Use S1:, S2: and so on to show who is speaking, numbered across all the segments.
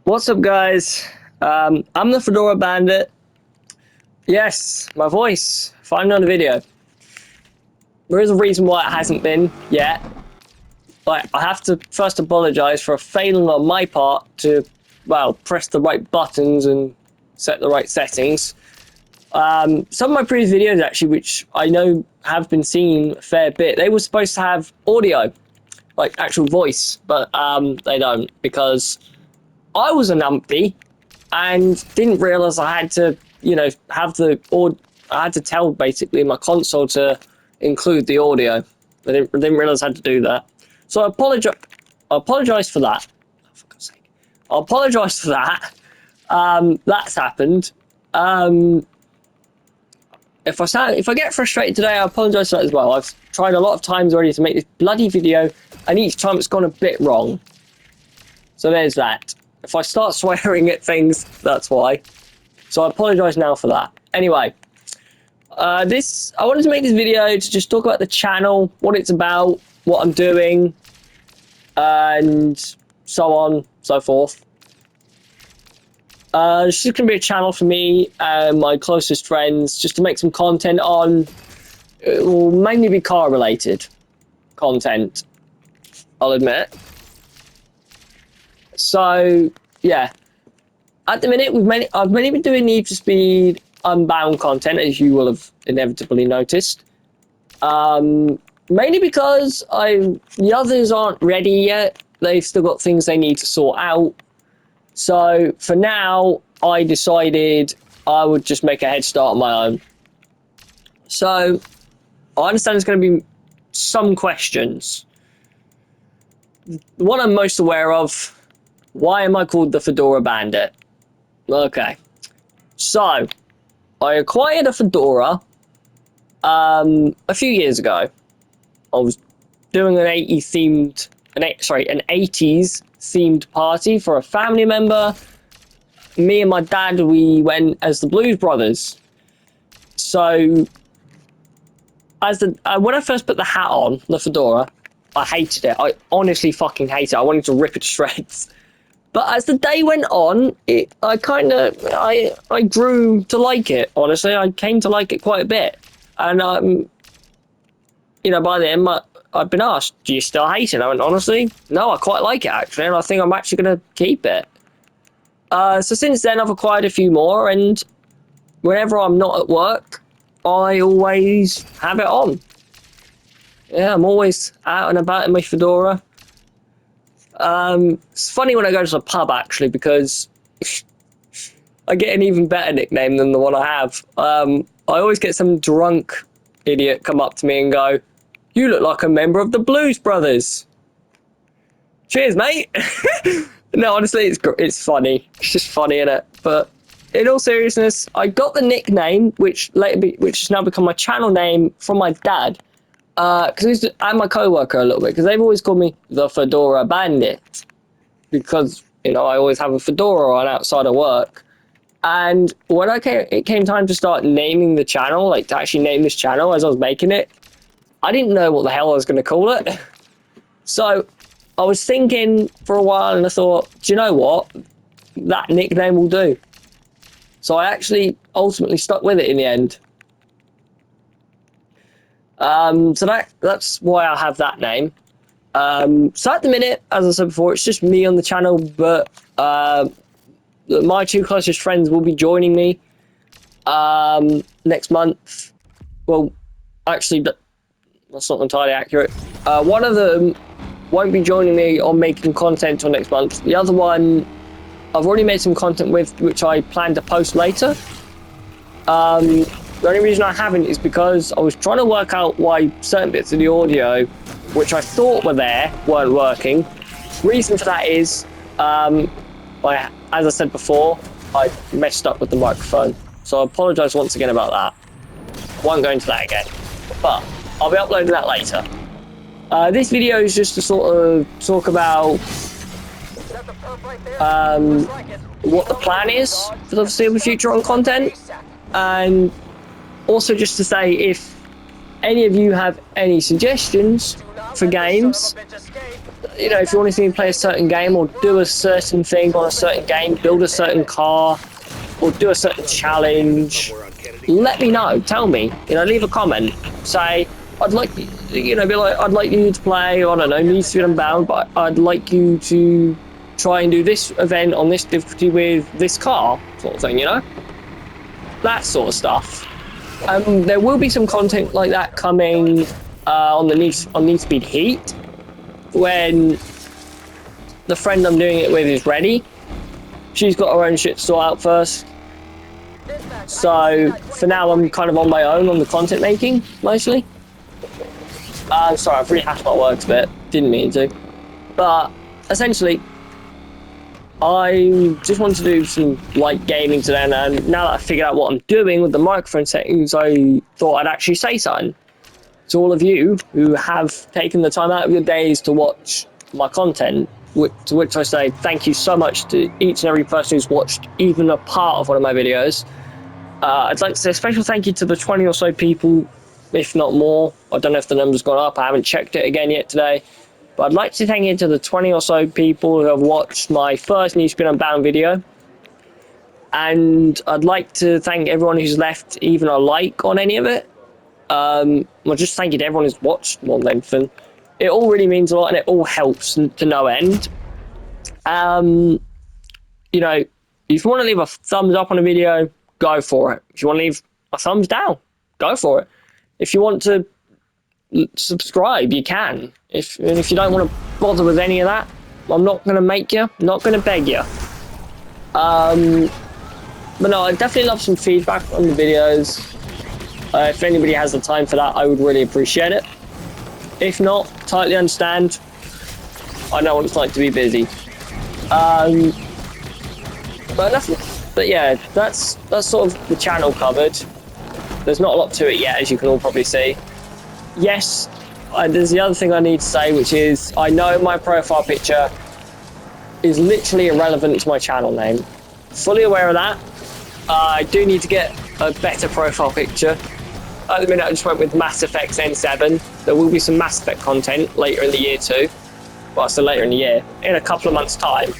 S1: What's up, guys? I'm the Fedora Bandit. Yes, my voice. Finally on the video. There is a reason why it hasn't been yet. Like, I have to first apologize for a failing on my part to, well, press the right buttons and set the right settings. Some of my previous videos, actually, which I know have been seen a fair bit, they were supposed to have audio, like actual voice, but they don't, because I was a numpty and didn't realize I had to, I had to tell basically my console to include the audio. I didn't realize I had to do that. So I apologize for that. Oh, for God's sake. I apologize for that. That's happened. If I get frustrated today, I apologize for that as well. I've tried a lot of times already to make this bloody video, and each time it's gone a bit wrong. So there's that. If I start swearing at things, that's why. So I apologize now for that. Anyway, I wanted to make this video to just talk about the channel, what it's about, what I'm doing, and so on, so forth. It's just going to be a channel for me and my closest friends, just to make some content on. It will mainly be car-related content, I'll admit. So, yeah. At the minute, I've mainly been doing Need for Speed Unbound content, as you will have inevitably noticed. Mainly because the others aren't ready yet. They've still got things they need to sort out. So, for now, I decided I would just make a head start on my own. So, I understand there's going to be some questions. The one I'm most aware of: why am I called the Fedora Bandit? Okay. So, I acquired a Fedora a few years ago. I was doing an 80s themed party for a family member. Me and my dad, we went as the Blues Brothers. So, when I first put the hat on, the Fedora, I hated it. I honestly fucking hated it. I wanted to rip it to shreds. But as the day went on, I grew to like it. Honestly, I came to like it quite a bit. And by the end, I've been asked, "Do you still hate it?" I went, honestly, no, I quite like it actually, and I think I'm actually going to keep it. So since then, I've acquired a few more, and whenever I'm not at work, I always have it on. Yeah, I'm always out and about in my Fedora. It's funny when I go to the pub, actually, because I get an even better nickname than the one I have. I always get some drunk idiot come up to me and go, "You look like a member of the Blues Brothers." Cheers, mate. No, honestly, it's funny. It's just funny, innit? But in all seriousness, I got the nickname, which has now become my channel name, from my dad. Because I'm my co-worker a little bit, because they've always called me the Fedora Bandit, because I always have a fedora on outside of work. And when it came time to start naming the channel, like to actually name this channel as I was making it, I didn't know what the hell I was going to call it. So I was thinking for a while, and I thought, do you know what? That nickname will do. So I actually ultimately stuck with it in the end. So that's why I have that name. So at the minute, as I said before, it's just me on the channel, but my two closest friends will be joining me next month. Well, actually, that's not entirely accurate. One of them won't be joining me on making content till next month. The other one, I've already made some content with, which I plan to post later. The only reason I haven't is because I was trying to work out why certain bits of the audio, which I thought were there, weren't working. Reason for that is, as I said before, I messed up with the microphone. So I apologise once again about that. Won't go into that again. But I'll be uploading that later. This video is just to sort of talk about what the plan is for the foreseeable future on content. And also just to say, if any of you have any suggestions for games, you know, if you want to see me play a certain game or do a certain thing on a certain game, build a certain car or do a certain challenge, let me know. Tell me. You know, leave a comment. Say, I'd like, you know, be like, I'd like you to play, I don't know, Need for Speed Unbound, but I'd like you to try and do this event on this difficulty with this car, sort of thing, you know? That sort of stuff. There will be some content like that coming on Need for Speed Heat when the friend I'm doing it with is ready. She's got her own shit to sort out first. So for now, I'm kind of on my own on the content making, mostly. Sorry, I've rehashed my words a bit. Didn't mean to. But essentially, I just wanted to do some light gaming today, and now that I figured out what I'm doing with the microphone settings, I thought I'd actually say something to all of you who have taken the time out of your days to watch my content, to which I say thank you so much to each and every person who's watched even a part of one of my videos. I'd like to say a special thank you to the 20 or so people, if not more. I don't know if the number's gone up. I haven't checked it again yet today. But I'd like to thank you to the 20 or so people who have watched my first Need for Speed Unbound video. And I'd like to thank everyone who's left even a like on any of it. Well, just thank you to everyone who's watched more than anything. It all really means a lot and it all helps to no end. You know, if you want to leave a thumbs up on a video, go for it. If you want to leave a thumbs down, go for it. If you want to subscribe, you can. If you don't want to bother with any of that, I'm not going to make you, I'm not going to beg you. But no, I definitely love some feedback on the videos. If anybody has the time for that, I would really appreciate it. If not, totally understand. I know what it's like to be busy. But yeah, that's sort of the channel covered. There's not a lot to it yet, as you can all probably see. Yes, there's the other thing I need to say, which is I know my profile picture is literally irrelevant to my channel name. Fully aware of that. I do need to get a better profile picture. At the minute, I just went with Mass Effect N7. There will be some Mass Effect content later in the year too. Well, so later in the year, in a couple of months' time.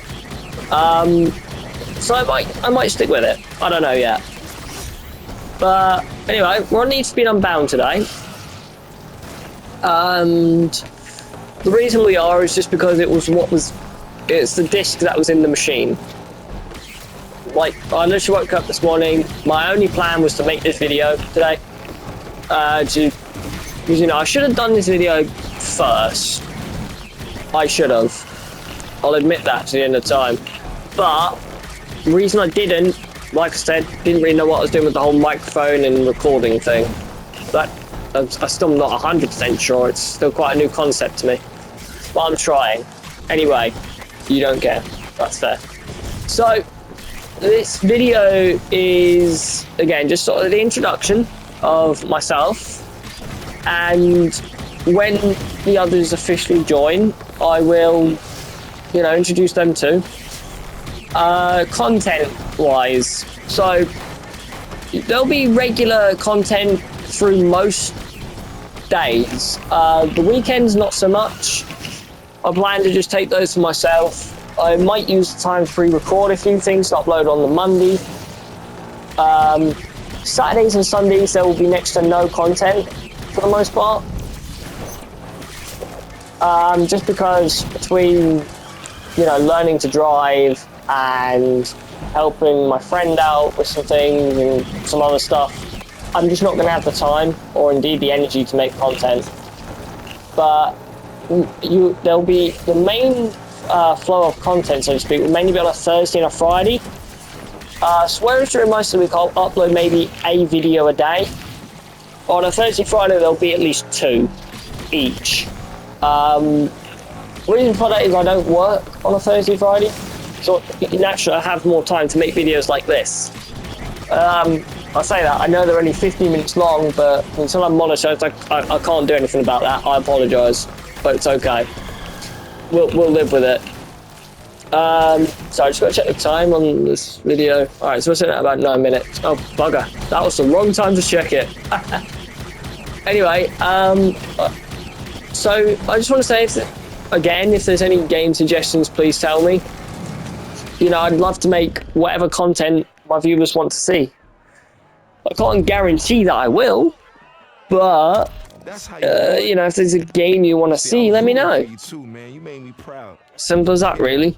S1: So I might stick with it. I don't know yet. But anyway, we're on Need for Speed Unbound today. And the reason we are is just because it's the disc that was in the machine. Like, I literally woke up this morning, my only plan was to make this video today. Because, you know, I should have done this video first. I should have. I'll admit that to the end of time. But the reason I didn't, like I said, didn't really know what I was doing with the whole microphone and recording thing. But I'm still not 100% sure. It's still quite a new concept to me. But I'm trying. Anyway, you don't care. That's fair. So, this video is, again, just sort of the introduction of myself. And when the others officially join, I will, you know, introduce them too. Content-wise, so there'll be regular content through most days. The weekends, not so much. I plan to just take those for myself. I might use the time to pre-record a few things to upload on the Monday. Saturdays and Sundays, there will be next to no content for the most part. Just because between, you know, learning to drive and helping my friend out with some things and some other stuff, I'm just not going to have the time or indeed the energy to make content. But there'll be the main flow of content, so to speak, will mainly be on a Thursday and a Friday. Whereas during most of the week I'll upload maybe a video a day. On a Thursday, Friday there'll be at least 2 each. Reason for that is I don't work on a Thursday, Friday, so naturally I have more time to make videos like this. I say that, I know they're only 15 minutes long, but until I'm monitored, I can't do anything about that. I apologise, but it's okay. We'll live with it. So I just got to check the time on this video. Alright, so we're sitting at about 9 minutes. Oh, bugger. That was the wrong time to check it. Anyway, so I just want to say again, if there's any game suggestions, please tell me. You know, I'd love to make whatever content my viewers want to see. I can't guarantee that I will, but you know, if there's a game you want to see, let me know. Simple as that, really.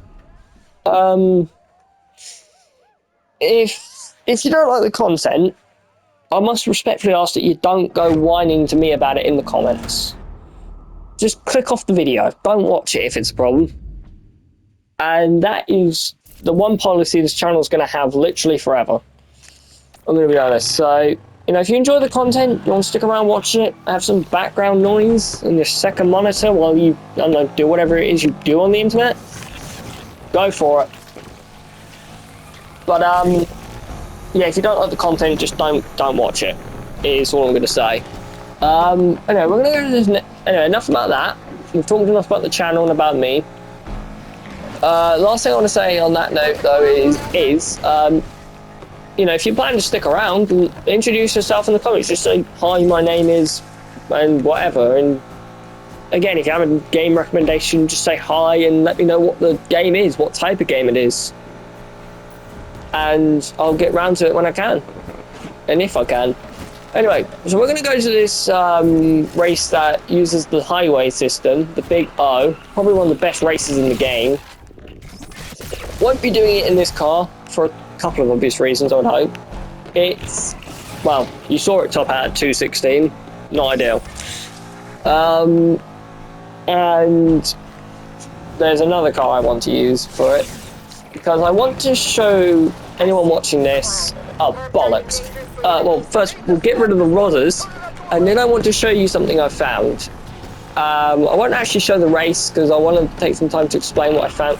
S1: If you don't like the content, I must respectfully ask that you don't go whining to me about it in the comments. Just click off the video. Don't watch it if it's a problem. And that is the one policy this channel is going to have literally forever. I'm going to be honest. So, you know, if you enjoy the content, you want to stick around watching it, have some background noise in your second monitor while you, I don't know, do whatever it is you do on the internet, go for it. But, yeah, if you don't like the content, just don't watch it, is all I'm going to say. Anyway, we're going to go to this. Anyway, enough about that. We've talked enough about the channel and about me. Last thing I want to say on that note, though, is you know, if you plan to stick around, introduce yourself in the comments. Just say, hi, my name is, and whatever. And again, if you have a game recommendation, just say hi and let me know what the game is, what type of game it is. And I'll get round to it when I can, and if I can. Anyway, so we're going to go to this race that uses the highway system, the Big O, probably one of the best races in the game. Won't be doing it in this car for a couple of obvious reasons, I would hope. It's, well, you saw it top out at 216, not ideal. And there's another car I want to use for it, because I want to show anyone watching this, oh, bollocks. Well, first we'll get rid of the rodders, and then I want to show you something I found. I won't actually show the race, because I want to take some time to explain what I found.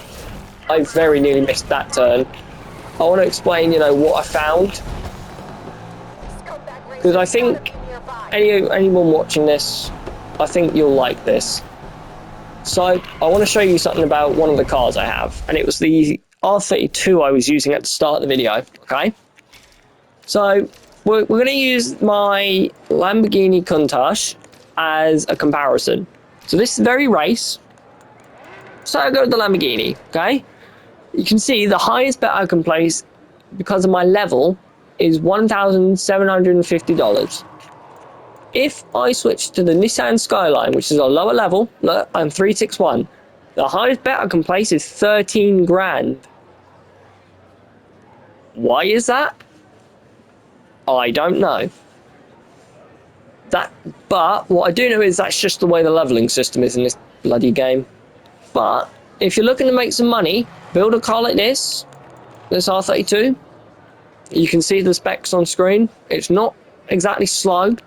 S1: I very nearly missed that turn. I want to explain, you know, what I found, because I think anyone watching this, I think you'll like this. So I want to show you something about one of the cars I have, and it was the R32 I was using at the start of the video, okay? So we're going to use my Lamborghini Countach as a comparison. So this is the very race. So I go to the Lamborghini, okay? You can see the highest bet I can place because of my level is $1,750. If I switch to the Nissan Skyline, which is a lower level, look, I'm 361. The highest bet I can place is 13 grand. Why is that? I don't know. But what I do know is that's just the way the leveling system is in this bloody game. But if you're looking to make some money, build a car like this R32. You can see the specs on screen. It's not exactly slow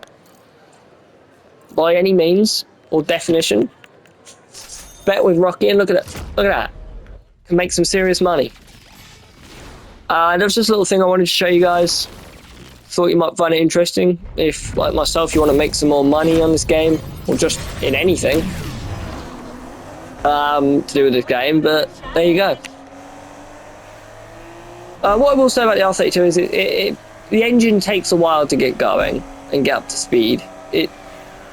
S1: by any means or definition. Bet with Rocky, and look at it. Look at that. Can make some serious money. That was just a little thing I wanted to show you guys. Thought you might find it interesting. If, like myself, you want to make some more money on this game, or just in anything to do with this game, but there you go. What I will say about the R32 is the engine takes a while to get going and get up to speed.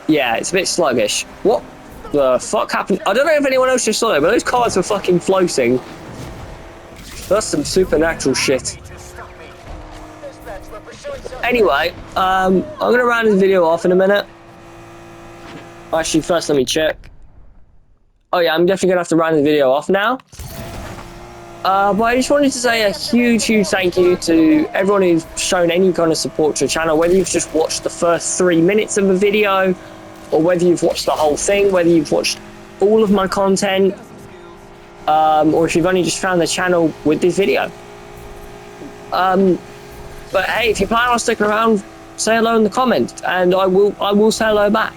S1: Yeah, it's a bit sluggish. What the fuck happened? I don't know if anyone else just saw it, but those cars were fucking floating. That's some supernatural shit. Anyway, I'm going to round this video off in a minute. Actually, first let me check. Oh yeah, I'm definitely going to have to round the video off now. But I just wanted to say a huge thank you to everyone who's shown any kind of support to the channel, whether you've just watched the first 3 minutes of a video, or whether you've watched the whole thing, whether you've watched all of my content, or if you've only just found the channel with this video. But hey, if you plan on sticking around, say hello in the comments, and I will say hello back.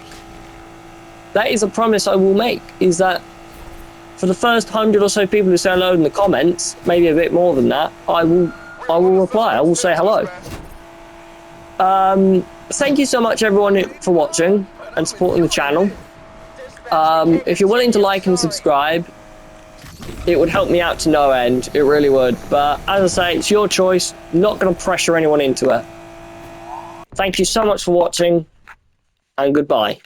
S1: That is a promise I will make, is that for the first 100 or so people who say hello in the comments, maybe a bit more than that, I will reply. I will say hello. Thank you so much, everyone, for watching and supporting the channel. If you're willing to like and subscribe, it would help me out to no end. It really would. But as I say, it's your choice. I'm not going to pressure anyone into it. Thank you so much for watching, and goodbye.